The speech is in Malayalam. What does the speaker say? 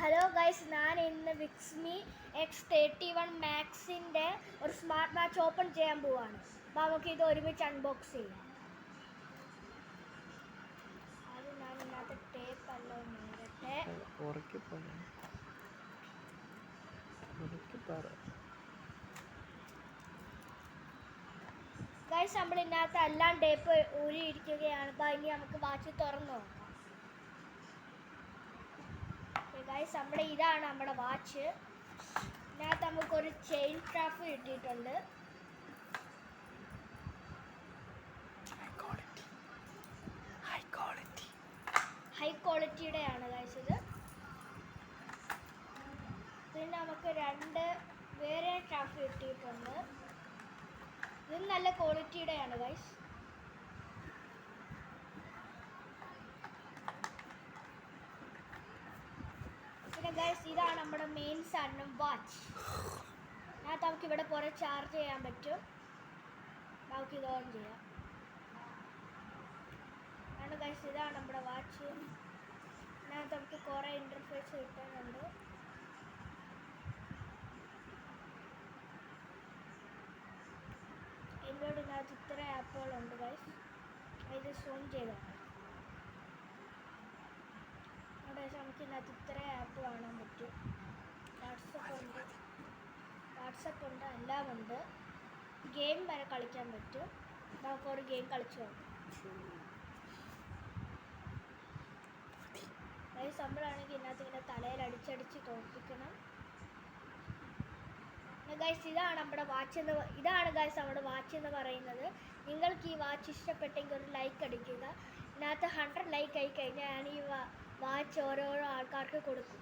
ഹലോ ഗൈസ്, ഞാൻ ഇന്ന് വിക്സ്മി X31 മാക്സിൻ്റെ ഒരു സ്മാർട്ട് വാച്ച് ഓപ്പൺ ചെയ്യാൻ പോവാണ്. അപ്പോൾ നമുക്ക് ഇത് ഒരുമിച്ച് അൺബോക്സ് ചെയ്യാം. അത് ഞാൻ ഇന്നത്തെ ടേപ്പ് അല്ലോ നേരത്തെ ഗൈസ്, നമ്മൾ ഇന്നത്തെ എല്ലാം ടേപ്പ് ഊരിയിരിക്കുകയാണ്. അപ്പോൾ ഇനി നമുക്ക് വാച്ച് തുറന്നു നോക്കാം. ഗൈസ്, ഇതാണ് നമ്മുടെ വാച്ച്. ഇതിനകത്ത് നമുക്കൊരു ചെയിൻ സ്ട്രാപ്പ് കിട്ടിയിട്ടുണ്ട്. ഹൈ ക്വാളിറ്റിയുടെയാണ് ഗൈസ് ഇത്. പിന്നെ നമുക്ക് രണ്ട് വേറെ സ്ട്രാപ്പ് കിട്ടിയിട്ടുണ്ട്. ഇത് നല്ല ക്വാളിറ്റിയുടെയാണ് ഗൈസ്. പിന്നെ ഗൈസ്, ഇതാണ് നമ്മുടെ മെയിൻ സാധനം വാച്ച്. അതിനകത്ത് നമുക്ക് ഇവിടെ കുറേ ചാർജ് ചെയ്യാൻ പറ്റും. നമുക്ക് ഇത് ഓൺ ചെയ്യാം. ആണ് ഗൈസ്, ഇതാണ് നമ്മുടെ വാച്ച്. അതിനകത്ത് നമുക്ക് കുറേ ഇൻ്റർഫേസ് കിട്ടാനുണ്ട്. എന്നോട് ഇതിനകത്ത് ഇത്ര ആപ്പുകളുണ്ട് ഗൈസ്. ഇത് സൂം ചെയ്താണ്. നമുക്ക് ഇതിനകത്ത് ഇത്ര ആപ്പ് കാണാൻ പറ്റും. വാട്സപ്പ് ഉണ്ട്, എല്ലാം ഉണ്ട്. ഗെയിം വരെ കളിക്കാൻ പറ്റും. നമുക്കൊരു ഗെയിം കളിച്ചു നോക്കാം. ഗൈസ്, നമ്മളാണെങ്കിൽ ഇതിനകത്ത് ഇങ്ങനെ തലയിൽ അടിച്ചടിച്ച് തോൽപ്പിക്കണം. ഗൈസ്, ഇതാണ് നമ്മുടെ വാച്ച് എന്ന് പറയുന്നത്. നിങ്ങൾക്ക് ഈ വാച്ച് ഇഷ്ടപ്പെട്ടെങ്കിൽ ഒരു ലൈക്ക് അടിക്കുക. ഇതിനകത്ത് 100 ലൈക്ക് ആയി കഴിഞ്ഞാൽ ഞാൻ ഈ വാച്ച് ഓരോരോ ആൾക്കാർക്ക് കൊടുക്കും.